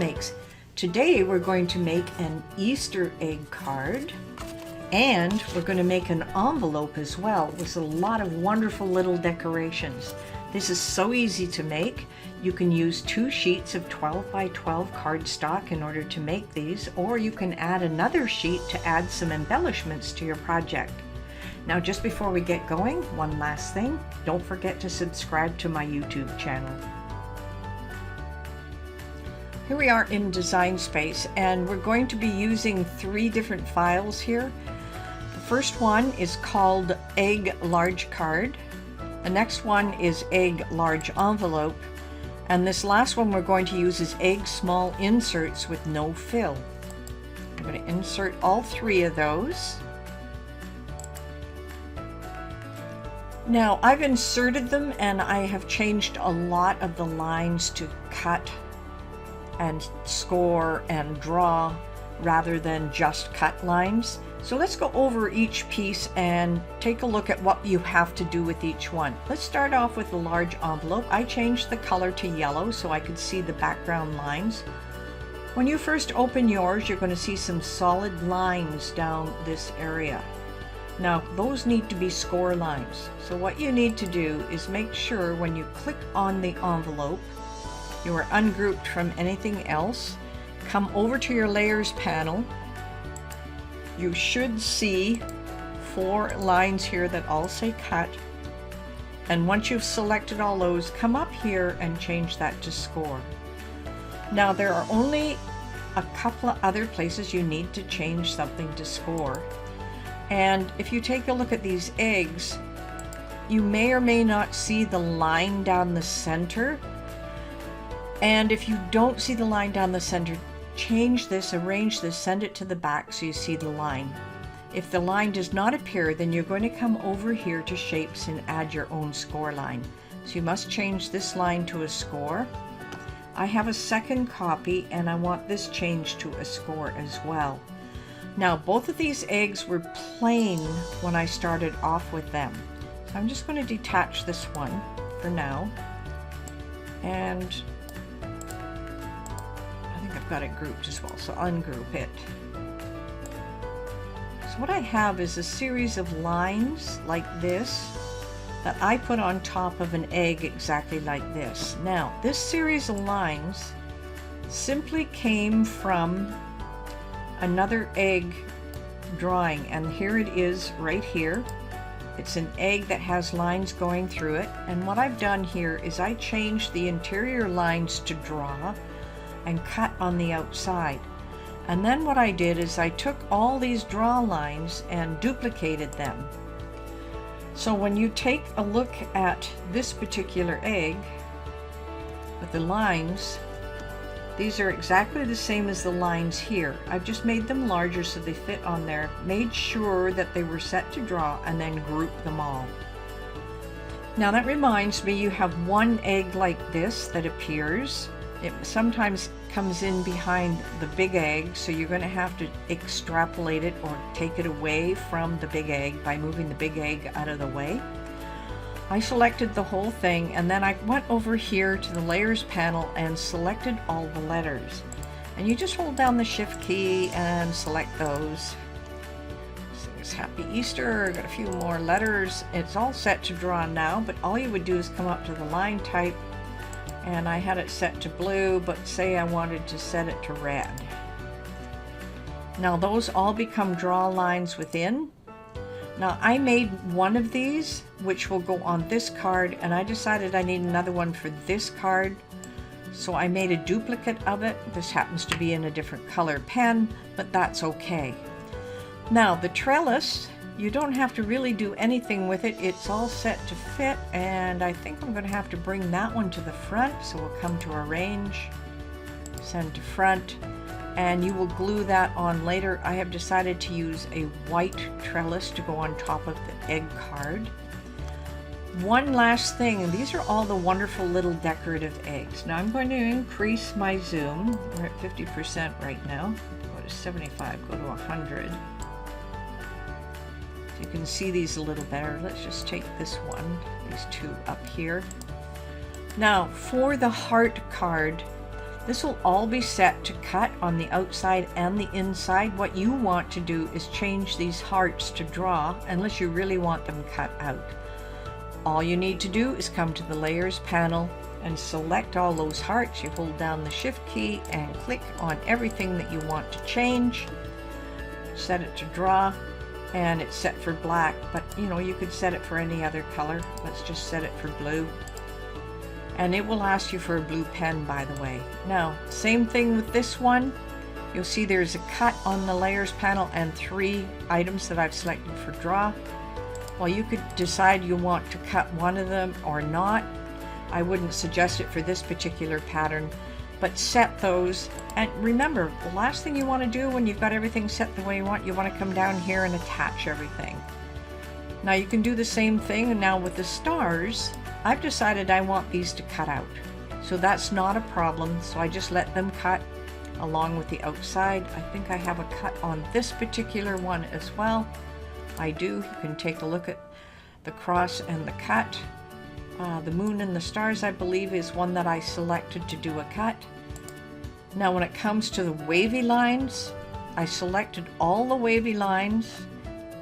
makes. Today we're going to make an Easter egg card, and we're going to make an envelope as well with a lot of wonderful little decorations. This is so easy to make. You can use 2 sheets of 12 by 12 cardstock in order to make these, or you can add another sheet to add some embellishments to your project. Now, just before we get going, one last thing. Don't forget to subscribe to my YouTube channel. Here we are in Design Space, and we're going to be using 3 different files here. The first one is called Egg Large Card. The next one is Egg Large Envelope. And this last one we're going to use is Egg Small Inserts with no fill. I'm going to insert all 3 of those. Now, I've inserted them and I have changed a lot of the lines to cut and score and draw rather than just cut lines. So let's go over each piece and take a look at what you have to do with each one. Let's start off with the large envelope. I changed the color to yellow so I could see the background lines. When you first open yours, you're going to see some solid lines down this area. Now, those need to be score lines. So what you need to do is make sure when you click on the envelope, you are ungrouped from anything else. Come over to your layers panel. You should see 4 lines here that all say cut. And once you've selected all those, come up here and change that to score. Now, there are only a couple of other places you need to change something to score. And if you take a look at these eggs, you may or may not see the line down the center. And if you don't see the line down the center, change this, arrange this, send it to the back so you see the line. If the line does not appear, then you're going to come over here to shapes and add your own score line. So you must change this line to a score. I have a second copy and I want this changed to a score as well. Now, both of these eggs were plain when I started off with them. So I'm just going to detach this one for now. And I've got it grouped as well, so ungroup it. So what I have is a series of lines like this that I put on top of an egg exactly like this. Now, this series of lines simply came from another egg drawing, and here it is right here. It's an egg that has lines going through it, and what I've done here is I changed the interior lines to draw and cut on the outside. And then what I did is I took all these draw lines and duplicated them. So when you take a look at this particular egg with the lines, these are exactly the same as the lines here. I've just made them larger so they fit on there, made sure that they were set to draw, and then grouped them all. Now that reminds me, you have one egg like this that appears. It sometimes comes in behind the big egg, so you're going to have to extrapolate it or take it away from the big egg by moving the big egg out of the way. I selected the whole thing, and then I went over here to the layers panel and selected all the letters. And you just hold down the shift key and select those. So it's Happy Easter, got a few more letters. It's all set to draw now, but all you would do is come up to the line type, and I had it set to blue, but say I wanted to set it to red. Now those all become draw lines within. Now I made one of these which will go on this card, and I decided I need another one for this card, so I made a duplicate of it. This happens to be in a different color pen, but that's okay. Now the trellis, you don't have to really do anything with it. It's all set to fit, and I think I'm going to have to bring that one to the front. So we'll come to arrange, send to front, and you will glue that on later. I have decided to use a white trellis to go on top of the egg card. One last thing, and these are all the wonderful little decorative eggs. Now I'm going to increase my zoom. We're at 50% right now. Go to 75, go to 100. You can see these a little better. Let's just take this one, these 2 up here. Now for the heart card, This will all be set to cut on the outside and the inside. What you want to do is change these hearts to draw, unless you really want them cut out. All you need to do is come to the layers panel and select all those hearts. You hold down the shift key and click on everything that you want to change. Set it to draw, and it's set for black, but you know, you could set it for any other color. Let's just set it for blue. And it will ask you for a blue pen, by the way. Now, same thing with this one. You'll see there's a cut on the layers panel and 3 items that I've selected for draw. Well, you could decide you want to cut one of them or not. I wouldn't suggest it for this particular pattern, but set those. And remember, the last thing you want to do when you've got everything set the way you want to come down here and attach everything. Now you can do the same thing. And now with the stars, I've decided I want these to cut out. So that's not a problem. So I just let them cut along with the outside. I think I have a cut on this particular one as well. I do. You can take a look at the cross and the cut. The moon and the stars, I believe, is one that I selected to do a cut. Now when it comes to the wavy lines, I selected all the wavy lines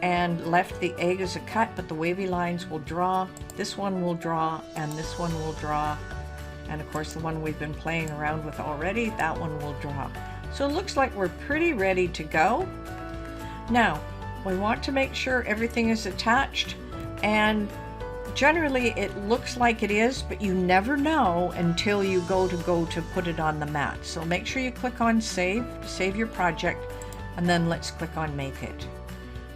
and left the egg as a cut, but the wavy lines will draw. This one will draw, and this one will draw. And of course the one we've been playing around with already, that one will draw. So it looks like we're pretty ready to go. Now, we want to make sure everything is attached, and generally it looks like it is, but you never know until you go to put it on the mat. So make sure you click on save your project, and then let's click on make it.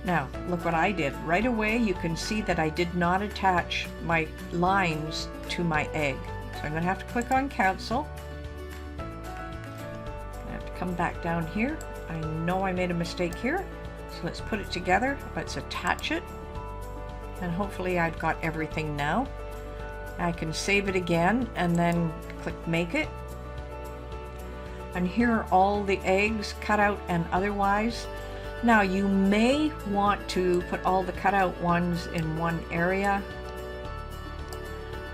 Now look what I did. Right away you can see that I did not attach my lines to my egg. So I'm going to have to click on cancel. I have to come back down here. I know I made a mistake here. So let's put it together. Let's attach it. And hopefully I've got everything now. I can save it again and then click make it. And here are all the eggs cut out and otherwise. Now you may want to put all the cutout ones in one area,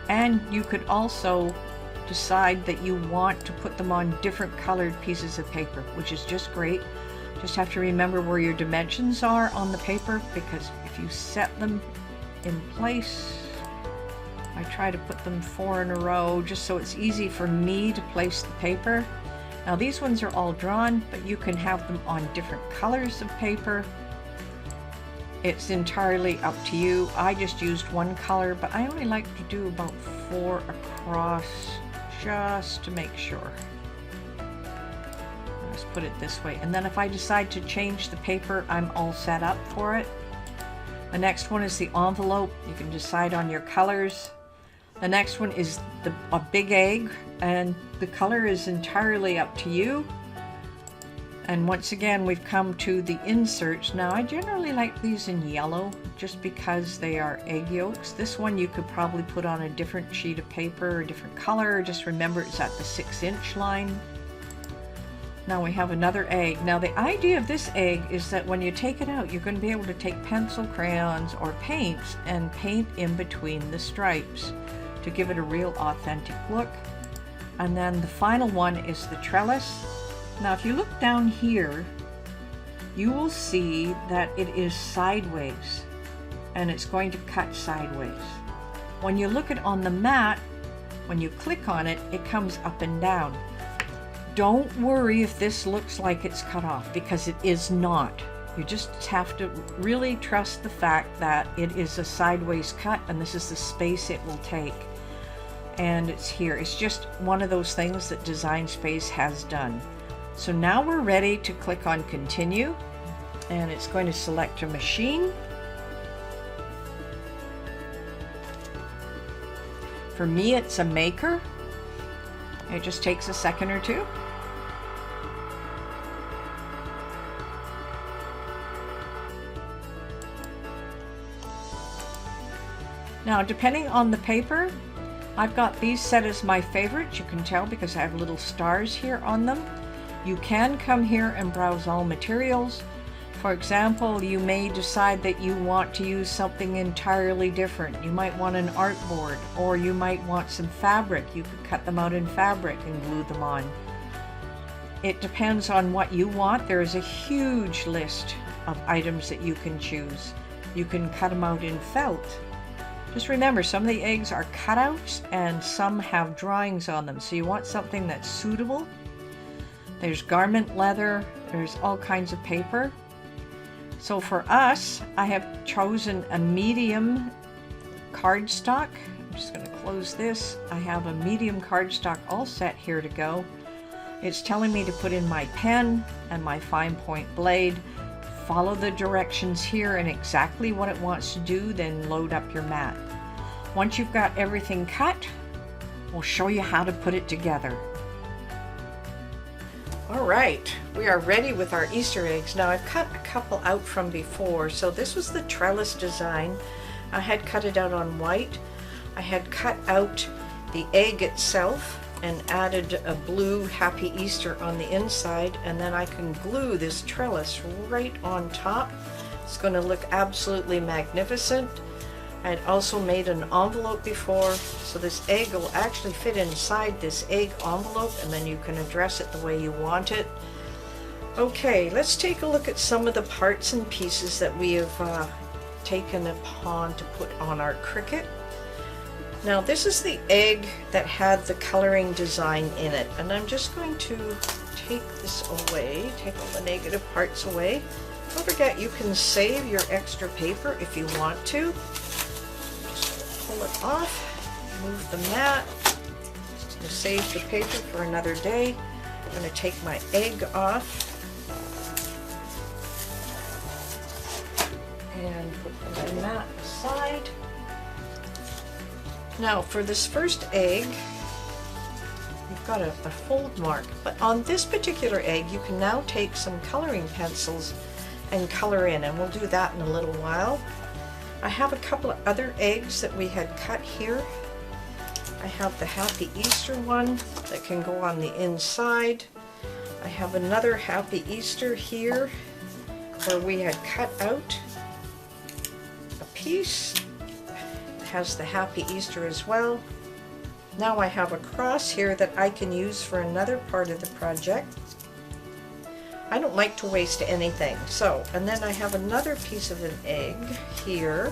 and you could also decide that you want to put them on different colored pieces of paper, which is just great. Just have to remember where your dimensions are on the paper, because if you set them in place, I try to put them 4 in a row just so it's easy for me to place the paper. Now these ones are all drawn, but you can have them on different colors of paper. It's entirely up to you. I just used one color, but I only like to do about 4 across just to make sure. Let's put it this way. And then if I decide to change the paper, I'm all set up for it. The next one is the envelope. You can decide on your colors. The next one is a big egg, and the color is entirely up to you. And once again, we've come to the inserts. Now I generally like these in yellow just because they are egg yolks. This one you could probably put on a different sheet of paper or a different color. Just remember it's at the 6-inch line. Now we have another egg. Now the idea of this egg is that when you take it out, you're going to be able to take pencil, crayons, or paints and paint in between the stripes to give it a real authentic look. And then the final one is the trellis. Now if you look down here, you will see that it is sideways, and it's going to cut sideways. When you look at on the mat, when you click on it, it comes up and down. Don't worry if this looks like it's cut off, because it is not. You just have to really trust the fact that it is a sideways cut, and this is the space it will take. And it's here. It's just one of those things that Design Space has done. So now we're ready to click on continue, and it's going to select a machine. For me, it's a maker. It just takes a second or two. Now, depending on the paper, I've got these set as my favorites. You can tell because I have little stars here on them. You can come here and browse all materials. For example, you may decide that you want to use something entirely different. You might want an artboard, or you might want some fabric. You could cut them out in fabric and glue them on. it depends on what you want. There is a huge list of items that you can choose. You can cut them out in felt. Just remember, some of the eggs are cutouts and some have drawings on them, so you want something that's suitable. There's garment leather, there's all kinds of paper. So for us, I have chosen a medium cardstock. I'm just going to close this. I have a medium cardstock all set here to go. It's telling me to put in my pen and my fine point blade. Follow the directions here and exactly what it wants to do, then load up your mat. Once you've got everything cut, we'll show you how to put it together. All right, we are ready with our Easter eggs. Now I've cut a couple out from before. So this was the trellis design. I had cut it out on white. I had cut out the egg itself and added a blue Happy Easter on the inside, and then I can glue this trellis right on top. It's going to look absolutely magnificent. I had also made an envelope before, so this egg will actually fit inside this egg envelope, and then you can address it the way you want it. Okay, let's take a look at some of the parts and pieces that we have taken upon to put on our Cricut. Now this is the egg that had the coloring design in it, and I'm just going to take this away, take all the negative parts away. Don't forget, you can save your extra paper if you want to. Just pull it off, move the mat. Just going to save the paper for another day. I'm going to take my egg off and put my mat aside. Now for this first egg, you've got a fold mark, but on this particular egg you can now take some coloring pencils and color in, and we'll do that in a little while. I have a couple of other eggs that we had cut here. I have the Happy Easter one that can go on the inside. I have another Happy Easter here where we had cut out a piece. Has the Happy Easter as well. Now I have a cross here that I can use for another part of the project. I don't like to waste anything. So, and then I have another piece of an egg here.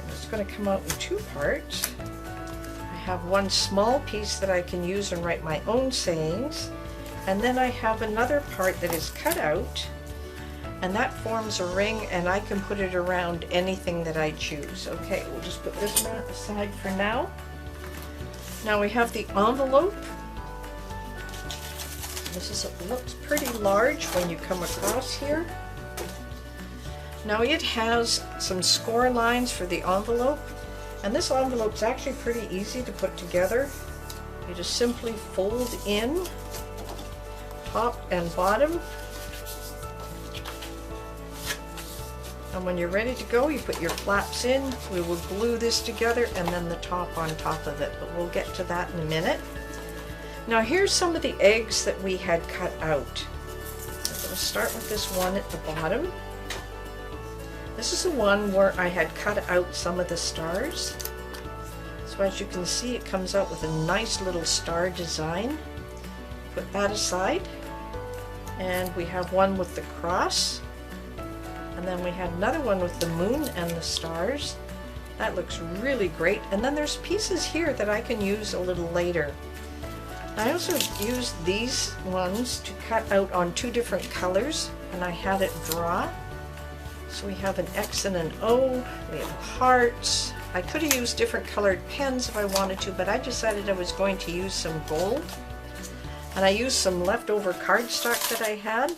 It's going to come out in two parts. I have one small piece that I can use and write my own sayings. And then I have another part that is cut out, and that forms a ring, and I can put it around anything that I choose. Okay, we'll just put this mat aside for now. Now we have the envelope. It looks pretty large when you come across here. Now it has some score lines for the envelope, and this envelope is actually pretty easy to put together. You just simply fold in top and bottom. And when you're ready to go, you put your flaps in. We will glue this together and then the top on top of it, but we'll get to that in a minute. Now here's some of the eggs that we had cut out. I'm going to start with this one at the bottom. This is the one where I had cut out some of the stars. So as you can see, it comes out with a nice little star design. Put that aside. And we have one with the cross. And then we had another one with the moon and the stars. That looks really great. And then there's pieces here that I can use a little later. I also used these ones to cut out on two different colors, and I had it draw. So we have an X and an O, we have hearts. I could have used different colored pens if I wanted to, but I decided I was going to use some gold. And I used some leftover cardstock that I had.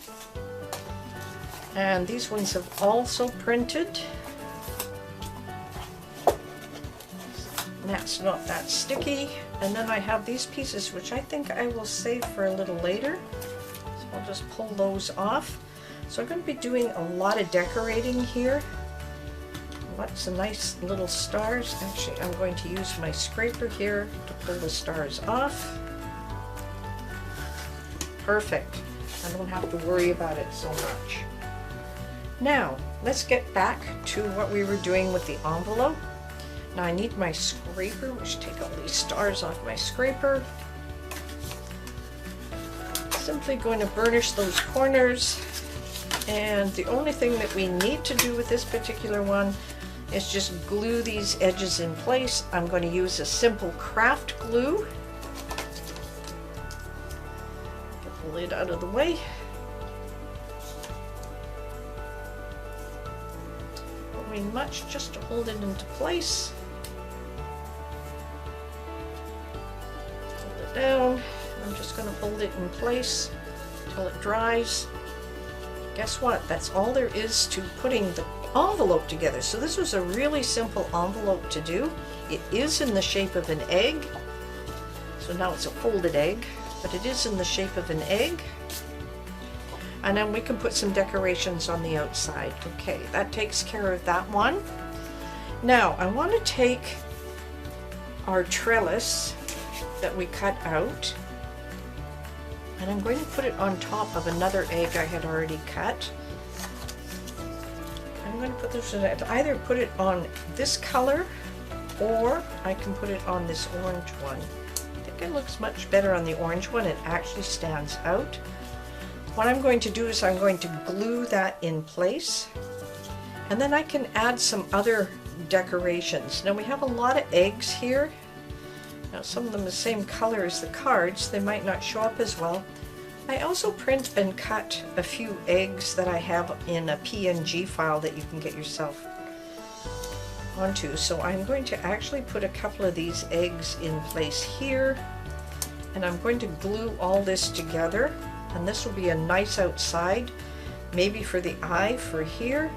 And these ones have also printed. That's not that sticky. And then I have these pieces, which I think I will save for a little later. So I'll just pull those off. So I'm going to be doing a lot of decorating here. Lots of nice little stars. Actually, I'm going to use my scraper here to pull the stars off. Perfect. I don't have to worry about it so much. Now, let's get back to what we were doing with the envelope. Now I need my scraper, which take all these stars off my scraper. Simply going to burnish those corners, and the only thing that we need to do with this particular one is just glue these edges in place. I'm going to use a simple craft glue. Get the lid out of the way. Not very much, just to hold it into place. Hold it down. I'm just going to hold it in place until it dries. Guess what? That's all there is to putting the envelope together. So this was a really simple envelope to do. It is in the shape of an egg. So now it's a folded egg, but it is in the shape of an egg. And then we can put some decorations on the outside. Okay, that takes care of that one. Now I want to take our trellis that we cut out, and I'm going to put it on top of another egg I had already cut. I'm going to put this in, either put it on this color, or I can put it on this orange one. I think it looks much better on the orange one. It actually stands out. What I'm going to do is I'm going to glue that in place, and then I can add some other decorations. Now we have a lot of eggs here. Now some of them the same color as the cards, they might not show up as well. I also print and cut a few eggs that I have in a PNG file that you can get yourself onto. So I'm going to actually put a couple of these eggs in place here, and I'm going to glue all this together, and this will be a nice outside. Maybe for the eye for here,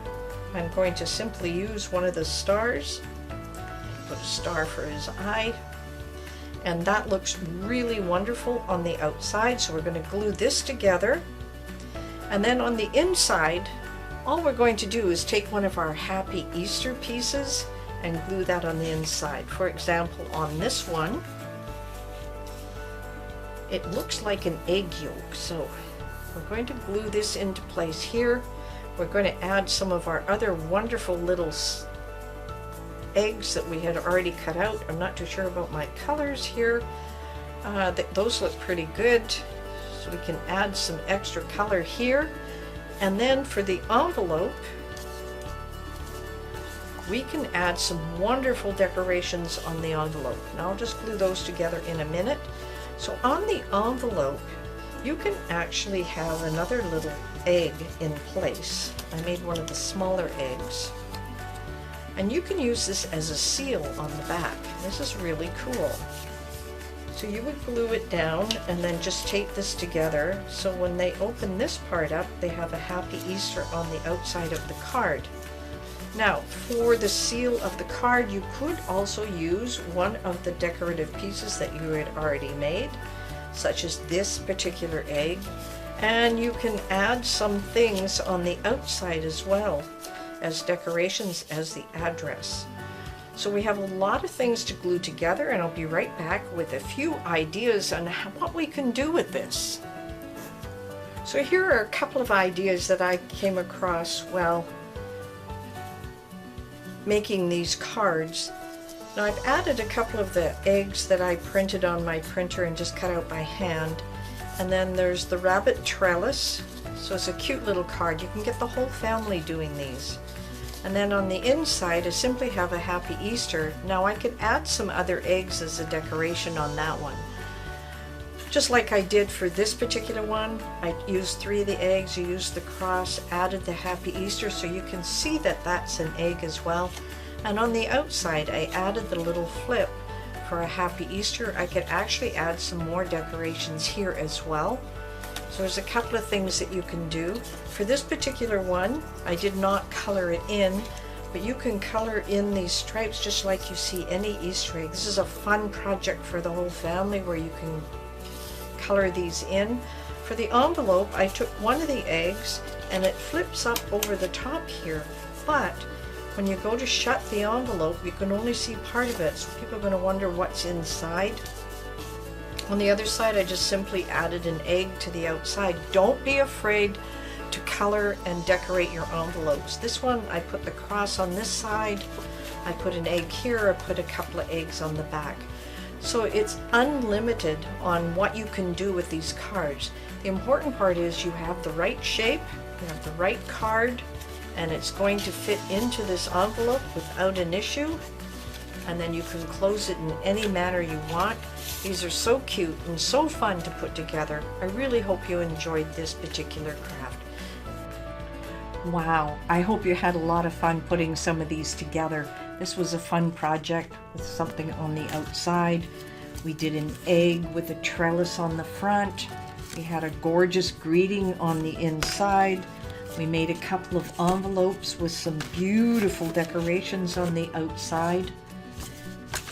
I'm going to simply use one of the stars, put a star for his eye. And that looks really wonderful on the outside, so we're going to glue this together. And then on the inside, all we're going to do is take one of our Happy Easter pieces and glue that on the inside. For example, on this one, it looks like an egg yolk, so we're going to glue this into place here. We're going to add some of our other wonderful little eggs that we had already cut out. I'm not too sure about my colors here. Those look pretty good, so we can add some extra color here. And then for the envelope, we can add some wonderful decorations on the envelope. Now I'll just glue those together in a minute. So on the envelope, you can actually have another little egg in place. I made one of the smaller eggs. And you can use this as a seal on the back. This is really cool. So you would glue it down and then just tape this together, so when they open this part up, they have a Happy Easter on the outside of the card. Now, for the seal of the card, you could also use one of the decorative pieces that you had already made, such as this particular egg, and you can add some things on the outside as well as decorations as the address. So we have a lot of things to glue together, and I'll be right back with a few ideas on what we can do with this. So here are a couple of ideas that I came across while making these cards. Now I've added a couple of the eggs that I printed on my printer and just cut out by hand. And then there's the rabbit trellis. So it's a cute little card. You can get the whole family doing these. And then on the inside, I simply have a Happy Easter. Now I could add some other eggs as a decoration on that one. Just like I did for this particular one, I used 3 of the eggs, I used the cross, added the Happy Easter, so you can see that that's an egg as well. And on the outside, I added the little flip for a Happy Easter. I could actually add some more decorations here as well. So there's a couple of things that you can do. For this particular one, I did not color it in, but you can color in these stripes just like you see any Easter egg. This is a fun project for the whole family where you can color these in. For the envelope, I took one of the eggs and it flips up over the top here, but when you go to shut the envelope, you can only see part of it, so people are going to wonder what's inside. On the other side, I just simply added an egg to the outside. Don't be afraid to color and decorate your envelopes. This one, I put the cross on this side, I put an egg here, I put a couple of eggs on the back. So it's unlimited on what you can do with these cards. The important part is you have the right shape, you have the right card, and it's going to fit into this envelope without an issue. And then you can close it in any manner you want. These are so cute and so fun to put together. I really hope you enjoyed this particular craft. Wow, I hope you had a lot of fun putting some of these together. This was a fun project with something on the outside. We did an egg with a trellis on the front. We had a gorgeous greeting on the inside. We made a couple of envelopes with some beautiful decorations on the outside.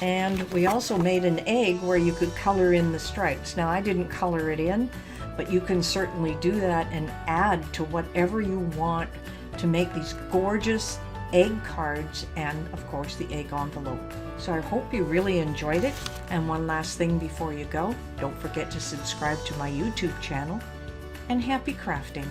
And we also made an egg where you could color in the stripes. Now I didn't color it in, but you can certainly do that and add to whatever you want to make these gorgeous egg cards and of course the egg envelope. So I hope you really enjoyed it. And one last thing before you go, don't forget to subscribe to my YouTube channel, and happy crafting.